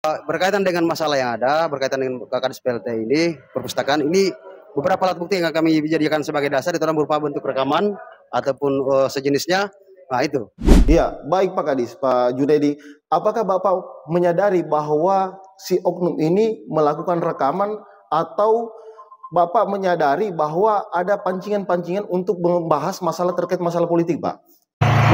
Berkaitan dengan masalah yang ada, berkaitan dengan Kadis PLT ini, perpustakaan ini beberapa alat bukti yang kami jadikan sebagai dasar itu berupa bentuk rekaman ataupun sejenisnya. Nah itu. Iya, baik Pak Kadis, Pak Junaidi. Apakah Bapak menyadari bahwa si oknum ini melakukan rekaman atau Bapak menyadari bahwa ada pancingan-pancingan untuk membahas masalah terkait masalah politik, Pak?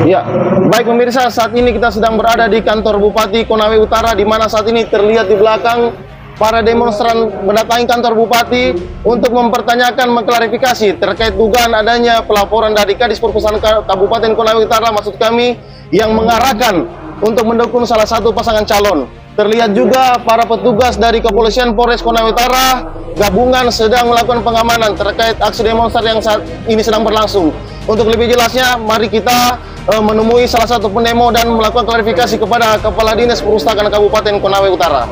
Ya, baik pemirsa, saat ini kita sedang berada di kantor Bupati Konawe Utara, di mana saat ini terlihat di belakang para demonstran mendatangi kantor Bupati untuk mempertanyakan, mengklarifikasi terkait dugaan adanya pelaporan dari Kadis Perpustakaan Kabupaten Konawe Utara, maksud kami, yang mengarahkan untuk mendukung salah satu pasangan calon. Terlihat juga para petugas dari Kepolisian Polres Konawe Utara gabungan sedang melakukan pengamanan terkait aksi demonstran yang saat ini sedang berlangsung. Untuk lebih jelasnya, mari kita menemui salah satu pendemo dan melakukan klarifikasi kepada Kepala Dinas Perpustakaan Kabupaten Konawe Utara.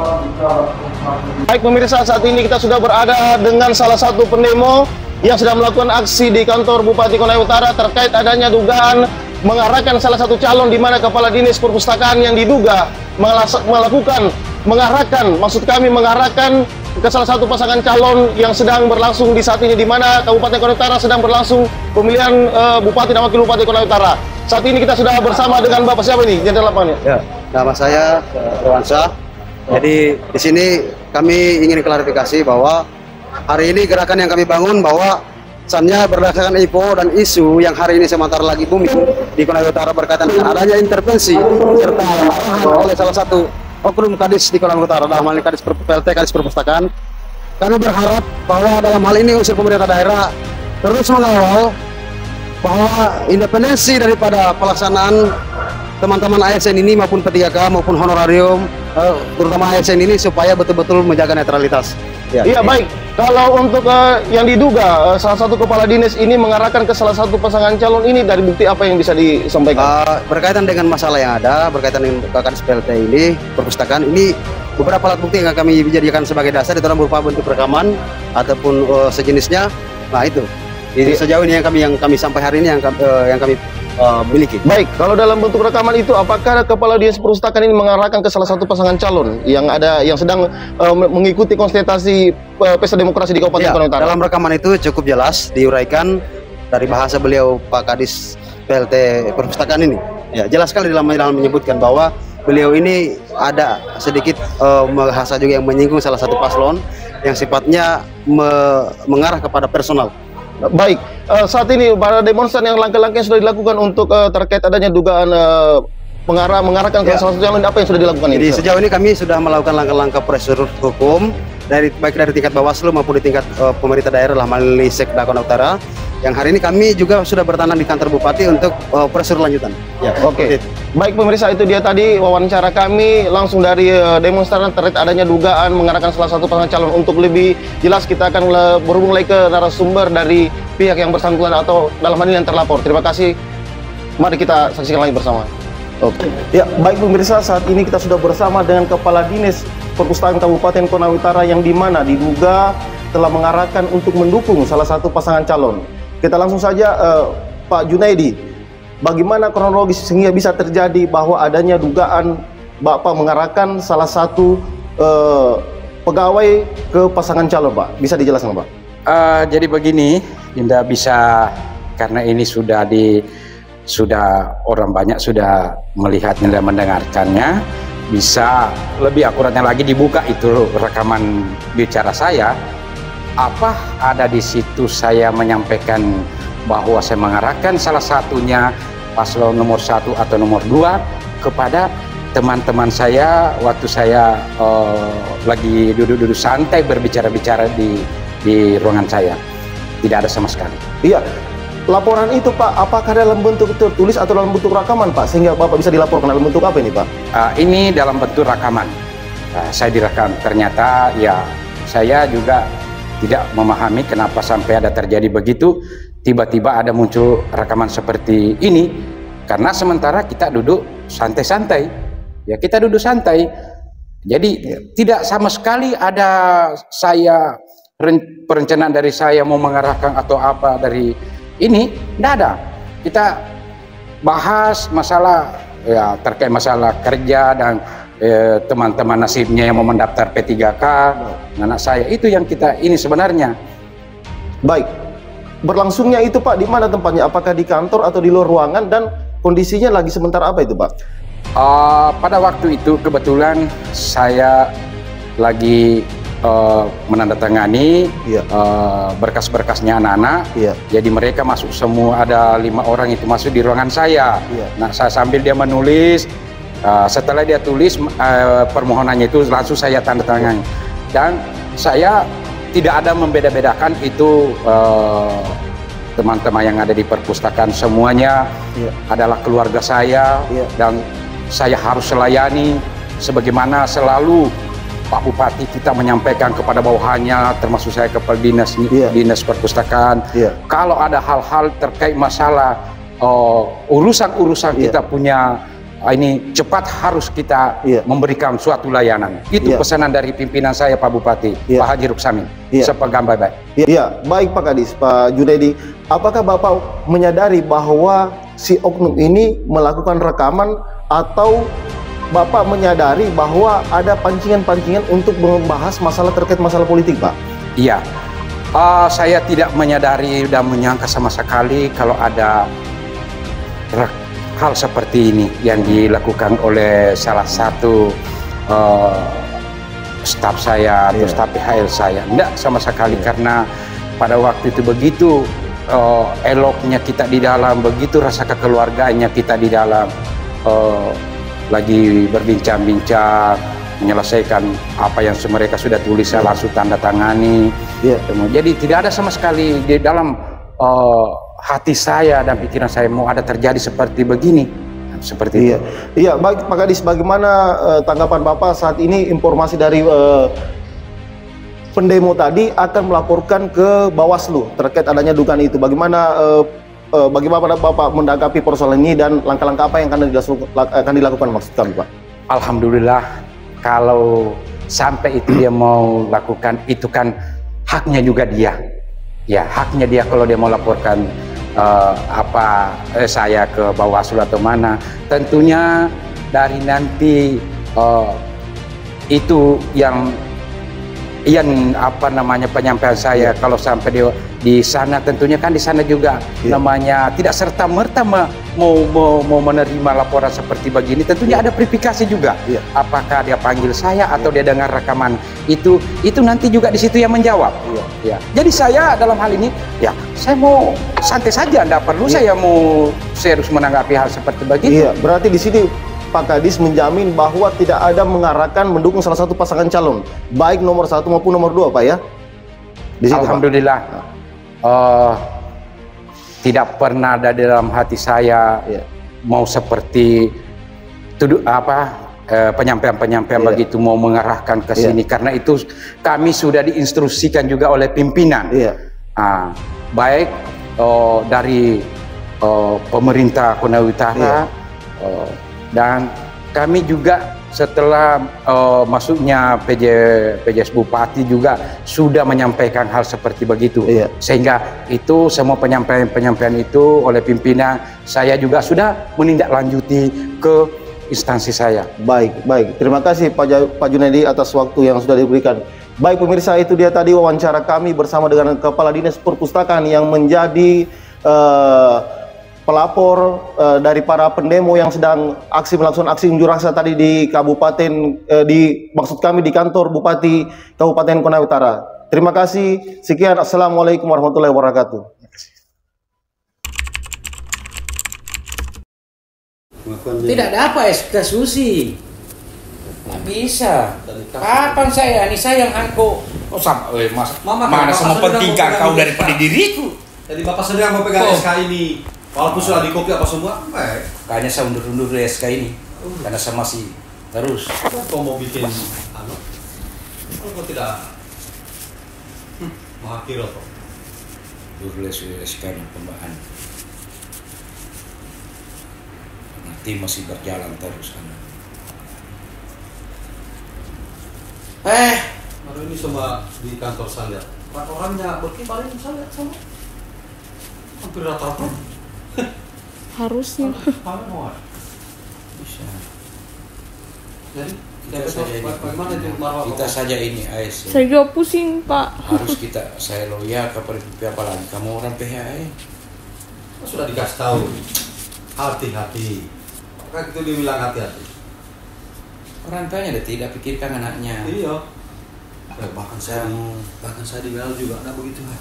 Baik pemirsa, saat ini kita sudah berada dengan salah satu pendemo yang sedang melakukan aksi di kantor Bupati Konawe Utara terkait adanya dugaan mengarahkan salah satu calon, di mana Kepala Dinas Perpustakaan yang diduga mengarahkan ke salah satu pasangan calon yang sedang berlangsung di saat ini, di mana Kabupaten Konawe Utara sedang berlangsung pemilihan Bupati dan Wakil Bupati Konawe Utara. Saat ini kita sudah bersama dengan Bapak siapa ini? Jenderal lapangannya? Ya, nama saya Irwansyah. Jadi di sini kami ingin klarifikasi bahwa hari ini gerakan yang kami bangun bahwa misalnya berdasarkan info dan isu yang hari ini sementara lagi booming di Konawe Utara berkaitan dengan adanya intervensi serta oleh salah satu oknum Kadis di Konawe Utara, dalam hal ini Kadis PLT, Kadis Perpustakaan. Kami berharap bahwa dalam hal ini unsur pemerintah daerah terus mengawal bahwa independensi daripada pelaksanaan teman-teman ASN ini maupun P3K maupun honorarium, terutama ASN ini, supaya betul-betul menjaga netralitas. Ya. Iya, baik. Kalau untuk yang diduga salah satu kepala dinas ini mengarahkan ke salah satu pasangan calon ini, dari bukti apa yang bisa disampaikan? Berkaitan dengan masalah yang ada, berkaitan dengan Kadis PLT ini, perpustakaan ini, beberapa alat bukti yang kami jadikan sebagai dasar itu berupa bentuk rekaman ataupun sejenisnya. Nah itu. Jadi sejauh ini yang kami sampai hari ini yang kami miliki. Baik, kalau dalam bentuk rekaman itu, apakah Kepala Dinas Perpustakaan ini mengarahkan ke salah satu pasangan calon yang sedang mengikuti konsultasi pesta demokrasi di Kabupaten Konawe Utara? Dalam rekaman itu cukup jelas diuraikan dari bahasa beliau Pak Kadis PLT Perpustakaan ini. Ya, jelas sekali dalam menyebutkan bahwa beliau ini ada sedikit bahasa juga yang menyinggung salah satu paslon yang sifatnya mengarah kepada personal. Baik, saat ini para demonstran yang langkah-langkah yang sudah dilakukan untuk terkait adanya dugaan mengarahkan ke salah satu calon, apa yang sudah dilakukan ini? Jadi sejauh ini kami sudah melakukan langkah-langkah prosedur hukum baik dari tingkat Bawaslu maupun di tingkat pemerintah daerah melalui Sekda Konawe Utara. Yang hari ini kami juga sudah bertanam di kantor Bupati untuk prosedur lanjutan. Ya, oke. Baik pemirsa, itu dia tadi wawancara kami langsung dari demonstran terkait adanya dugaan mengarahkan salah satu pasangan calon. Untuk lebih jelas kita akan berhubung lagi ke narasumber dari pihak yang bersangkutan atau dalam hal ini yang terlapor. Terima kasih. Mari kita saksikan lagi bersama. Oke. Ya, baik pemirsa, saat ini kita sudah bersama dengan Kepala Dinas Perpustakaan Kabupaten Konawe Utara yang dimana diduga telah mengarahkan untuk mendukung salah satu pasangan calon. Kita langsung saja, Pak Junaidi, bagaimana kronologis sehingga bisa terjadi bahwa adanya dugaan Bapak mengarahkan salah satu pegawai ke pasangan calon, Pak? Bisa dijelaskan, Pak? Jadi begini, tidak bisa, karena ini sudah orang banyak sudah melihatnya dan mendengarkannya. Bisa lebih akuratnya lagi dibuka itu rekaman bicara saya. Apa ada di situ saya menyampaikan bahwa saya mengarahkan salah satunya paslon nomor 1 atau nomor 2 kepada teman-teman saya waktu saya lagi duduk-duduk santai berbicara-bicara di ruangan saya. Tidak ada sama sekali. Iya. Laporan itu, Pak, apakah dalam bentuk tertulis atau dalam bentuk rekaman, Pak, sehingga Bapak bisa dilaporkan dalam bentuk apa ini, Pak? Ini dalam bentuk rekaman. Saya direkam. Ternyata ya saya juga tidak memahami kenapa sampai ada terjadi begitu. Tiba-tiba ada muncul rekaman seperti ini. Karena sementara kita duduk santai-santai. Ya, kita duduk santai. Jadi tidak sama sekali ada perencanaan dari saya mau mengarahkan atau apa dari ini, tidak ada. Kita bahas masalah ya terkait masalah kerja dan teman-teman nasibnya yang mau mendaftar P3K, anak saya itu yang kita ini sebenarnya. Baik, berlangsungnya itu Pak di mana tempatnya? Apakah di kantor atau di luar ruangan, dan kondisinya lagi sementara apa itu Pak? Pada waktu itu kebetulan saya lagi menandatangani berkas-berkasnya anak-anak. Jadi mereka masuk semua, ada 5 orang itu masuk di ruangan saya. Nah, saya sambil dia menulis, setelah dia tulis permohonannya itu langsung saya tanda tangan. Dan saya tidak ada membeda-bedakan itu teman-teman yang ada di perpustakaan, semuanya adalah keluarga saya, dan saya harus melayani sebagaimana selalu Pak Bupati kita menyampaikan kepada bawahannya, termasuk saya kepala dinas perpustakaan. Kalau ada hal-hal terkait masalah urusan-urusan kita punya ini cepat harus kita memberikan suatu layanan. Itu pesanan dari pimpinan saya Pak Bupati, Pak Haji Ruksamin. Sepagam baik-baik. Baik Pak Kadis, Pak Junaidi, apakah Bapak menyadari bahwa si oknum ini melakukan rekaman, atau Bapak menyadari bahwa ada pancingan-pancingan untuk membahas masalah terkait masalah politik, Pak? Iya, saya tidak menyadari dan menyangka sama sekali kalau ada hal seperti ini yang dilakukan oleh salah satu staf saya atau staf PHL saya. Tidak sama sekali, karena pada waktu itu begitu eloknya kita di dalam, begitu rasa kekeluargaannya kita di dalam, lagi berbincang-bincang, menyelesaikan apa yang mereka sudah tulis, saya langsung tanda tangani. Jadi tidak ada sama sekali di dalam hati saya dan pikiran saya mau ada terjadi seperti begini, seperti itu. Iya, baik Pak Kadis, bagaimana tanggapan Bapak saat ini informasi dari pendemo tadi akan melaporkan ke Bawaslu terkait adanya dugaan itu? Bagaimana Bapak menanggapi persoalan ini, dan langkah-langkah apa yang akan dilakukan maksud kami, Pak? Alhamdulillah, kalau sampai itu dia mau lakukan, itu kan haknya juga dia. Ya, haknya dia kalau dia mau laporkan saya ke Bawaslu atau mana. Tentunya dari nanti itu yang apa namanya penyampaian saya, kalau sampai di sana, tentunya kan di sana juga namanya tidak serta merta mau menerima laporan seperti begini. Tentunya ada verifikasi juga. Apakah dia panggil saya atau dia dengar rekaman itu nanti juga di situ yang menjawab. Jadi saya dalam hal ini saya mau santai saja, tidak perlu saya mau serius menanggapi hal seperti begitu. Berarti di sini Pak Kadis menjamin bahwa tidak ada mengarahkan mendukung salah satu pasangan calon, baik nomor 1 maupun nomor 2, Pak, ya? Di situ, alhamdulillah, tidak pernah ada dalam hati saya mau seperti penyampaian begitu mau mengarahkan ke sini, karena itu kami sudah diinstruksikan juga oleh pimpinan, baik dari pemerintah Konawe Utara, dan kami juga setelah masuknya PJS Bupati juga sudah menyampaikan hal seperti begitu. Sehingga itu semua penyampaian itu oleh pimpinan, saya juga sudah menindaklanjuti ke instansi saya. Baik. Terima kasih Pak Junaidi atas waktu yang sudah diberikan. Baik pemirsa, itu dia tadi wawancara kami bersama dengan Kepala Dinas Perpustakaan yang menjadi pelapor dari para pendemo yang sedang melakukan aksi unjuk rasa tadi di kabupaten, maksud kami di kantor Bupati Kabupaten Konawe Utara. Terima kasih. Sekian, assalamualaikum warahmatullahi wabarakatuh. Tidak ada apa SK Susi. Nggak bisa. Kapan saya? Ini saya yang angko. Mana semua pentingkan kau daripada diriku. Jadi Bapak sedang memegang SK ini. Walaupun sudah di kopi apa semua, kayaknya saya undur-undur di SK ini, karena saya masih terus. Kau mau bikin kalau tidak mengakhiri apa? Undur SK dan pembahan. Nanti masih berjalan terus kan. Baru ini semua di kantor saya. 4 orangnya berkibarin saya sama. Hampir rata-rata. Harusnya bisa. Jadi Kita saja ini, bagaimana itu marwah kita saja ini AS. Saya juga pusing, Pak. Harus saya loyal kepada PP apalagi kamu orang PHE. sudah dikasih tahu hati-hati. Kan itu dibilang hati-hati. Orang tuanya tidak pikirkan anaknya. Iya. Bahkan saya dibilang juga ada begitu kan.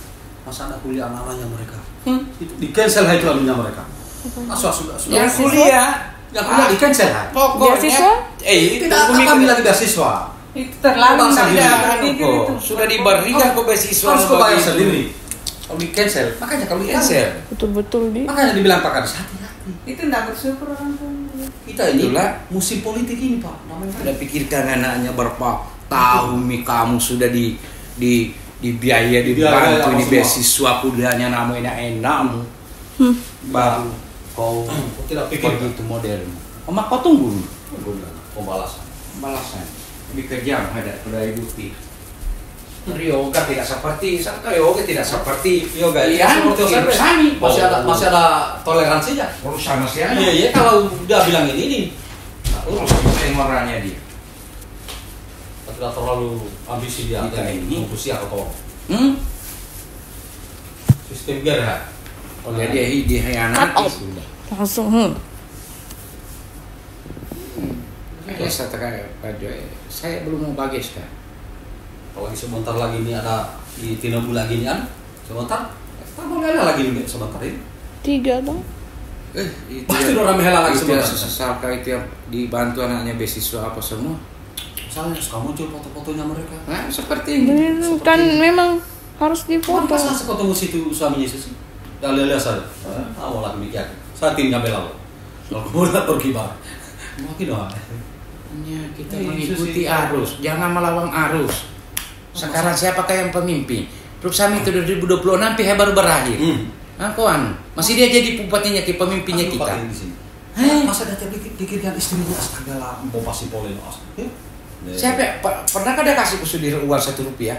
Masa ada kuliah anak-anaknya mereka. Itu di cancel itu anunya mereka. Sudah. Yang kuliah, di cancel. Beasiswa? Itu Tidak kami lagi beasiswa. Itu terlalu kok. Sudah diberikan kok beasiswa. Harus kau bayar sendiri. Kalau di cancel, makanya kalau di cancel, Betul-betul di. makanya dibilang Pak Kadis hati-hati. itu tidak bersyukur orang tua. Kita ini Itulah. musim politik ini Pak. Namanya Tidak pikirkan anaknya berapa tahun kamu sudah dibiaya dibantu ini semua. beasiswa kuliahnya namanya enak. Baru kau tidak pikir begitu model. Mak kau tunggu pembalasan. balasan. Lebih kejam ada bukti. Yoga tidak seperti Yoga Iya, seperti Sani. masih ada toleransinya. urusan masih ada. Iya, kalau udah bilang ini. Urus orangnya dia. Tidak terlalu ambisi dia. Kita ini. Usia atau Hmm? sistem gerak. Oleh dia dihianati sudah. Langsung. Saya katakan pada saya belum mau bageskan. Apalagi sebentar lagi ini ada di Tinabu lagi ini kan. Sebentar. Boleh ada lagi nih sebentar ini. 3 dong. Itu Pasti orang mehela lagi sebentar. sebentar. Sesalkah itu yang dibantu anaknya beasiswa apa semua? Misalnya suka muncul foto-fotonya mereka. Nah, seperti ini. Begitu kan memang harus difoto. Masa ketemu situ suaminya Yesus? Dah lihat saja. Awal lagi mikir. Saat timnya bela. Kalau boleh pergi bar. Makin doang. Ya, kita Ini mengikuti Yesus arus, jangan melawan arus. Sekarang siapakah yang pemimpin? Rupsami itu 2026 PH baru berakhir. Masih dia jadi bupatinya, pemimpinnya kita. Masa dia pikirkan istrinya astaga lah, mau pasti polin. Siapa? Pernah ada kasih ke Sudir uang 1 rupiah?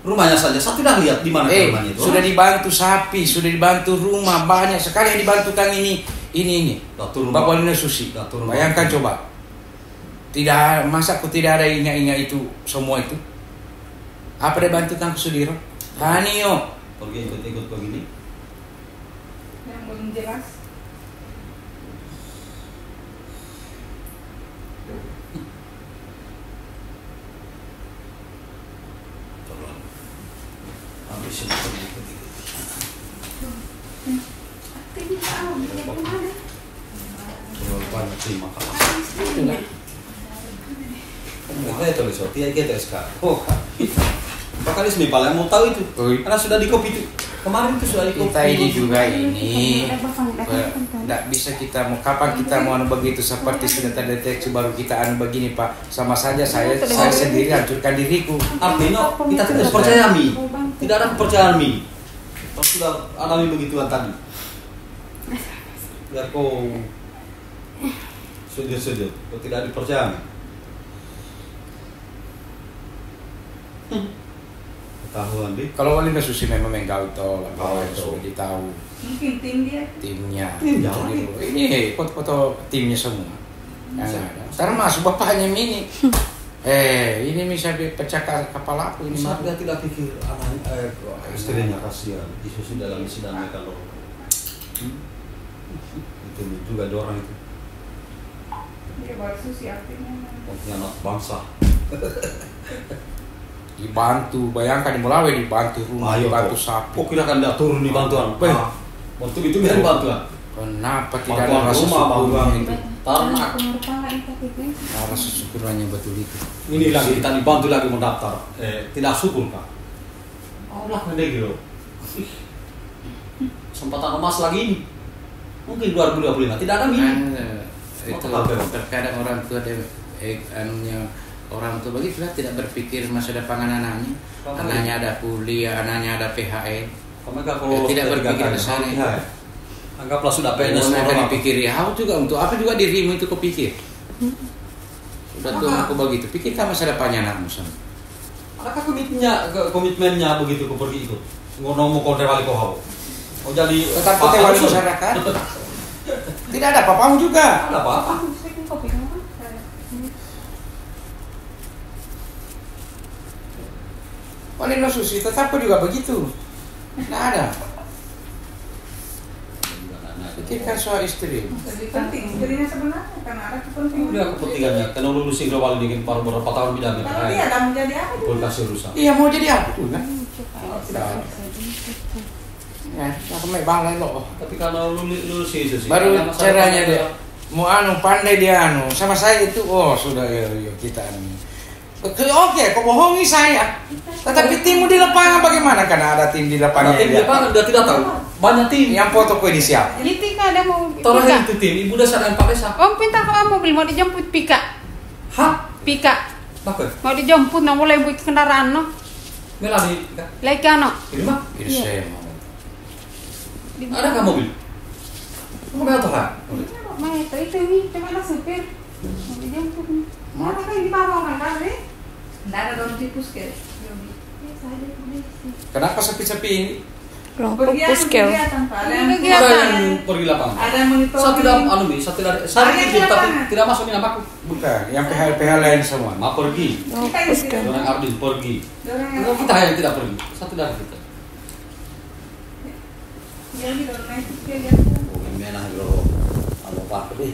Rumahnya saja, saya tidak lihat di mana rumahnya itu. Sudah dibantu sapi, sudah dibantu rumah, banyak sekali yang dibantu Kang ini. Bapak Lina Susi. Bayangkan coba. Tidak, masa aku tidak ada ingat-ingat itu semua itu? Apa dia bantu Kang Sudiro? Hanio. Pergi ikut-ikut begini. Yang belum jelas. Habis itu ikut-ikut. Banyak terima kasih. Saya tulis waktu kita sekarang. Bahkan ini paling mau tahu itu, karena sudah di copy itu. Kemarin itu sudah di copy. Kita ini juga ini tidak bisa kita mau kapan kita mau anu begitu seperti sudah terdeteksi baru kita anu begini Pak. Sama saja saya sendiri hancurkan diriku. Artinya kita tidak percaya Mi, tidak ada kepercayaan Mi. Kalau sudah alami begituan tadi, biar kau sujud, kau tidak dipercaya. Ketahuan deh. Kalau Walina Susi memang menggaul tol, sudah ditahu Mungkin tim dia. timnya. Timnya Ini foto-foto timnya semua. Yang ada. Termasuk bapaknya Mini. Ini bisa pecah kepala aku ini. Saat dia tidak pikir anak istrinya kasihan, Yesus dalam sidang mereka loh. Itu juga ada orang itu. Dia baru susi artinya. Pengkhianat bangsa. Dibantu, bayangkan di Melawi dibantu rumah, dibantu sapi. Kok kira kan dia turun di bantuan? Bantu itu biar bantuan. Kenapa tidak Bantuan ada rasa rumah, bantuan syukurnya itu? Ternak. Rasa syukurnya betul itu. Ini lagi kita dibantu lagi mendaftar. Tidak syukur Kak. Allah mendegi loh. Kesempatan emas lagi ini. Mungkin 2025 tidak ada mini. Itu terkadang orang tua orang tua begitu tidak berpikir masa depan anaknya. Anaknya ada kuliah, anaknya ada PHN. Tidak berpikir ke sana. Anggaplah sudah PNS orang dipikir ya, aku juga untuk apa juga dirimu itu kau pikir. Sudah tuh aku begitu, pikirkan masa depannya anakmu sama. Adakah komitmennya begitu kau pergi itu? Ngomong kau wali kau hau. Kau jadi tetap kau wali masyarakat. Tidak ada apa-apamu juga. Ada apa-apa. Paling lo susi, tetap juga begitu. Nggak ada. Pikirkan soal istri. Lebih penting istrinya sebenarnya karena ada kepentingan. Udah kepentingannya, karena lulusin global ini beberapa tahun bidangnya. Kalau dia akan menjadi apa? Kulkasnya rusak. Iya mau jadi apa tuh kan? Tidak. Ya, aku main balai lo. Tapi kalau lulus sih Baru caranya dia. Mau pandai dia sama saya itu sudah ya kita Oke, kau bohongi saya. Tetapi timmu di lapangan bagaimana? Karena ada tim di lapangan. Tim di lapangan udah tidak tahu. Banyak tim. Yang foto kue di siapa? Jadi Tika ada mau Terakhir Pika. itu tim ibu dasar dan Pak Desa. Om pinta ke mobil mau dijemput Pika. Hah? Pika. Apa? Mau dijemput no boleh buat kendaraan no. Meladi. Lagi ano. Ini mah. Ini saya mau. Ada nggak mobil? Kamu tahu kan? Mah itu ini cuma ada supir. Mau dijemput. Mana kan di bawah kan kali? Nggak ada daun tikus ke. Kenapa sepi-sepi ini? Kelompok Pergi puskel. kegiatan Pak. Ada yang Kegiatan. Ada yang pergi lapangan. ada yang monitor. Saya tidak saya Banyak ikut di tapi lapangan. tidak masuk minat aku. Bukan, yang PH lain semua. Mau pergi. Kita yang tidak. Orang Ardin pergi. Orang yang Kita yang tidak pergi. Satu dari kita. jadi orang yang kegiatan. Oh, gimana bro? Kalau Pak deh.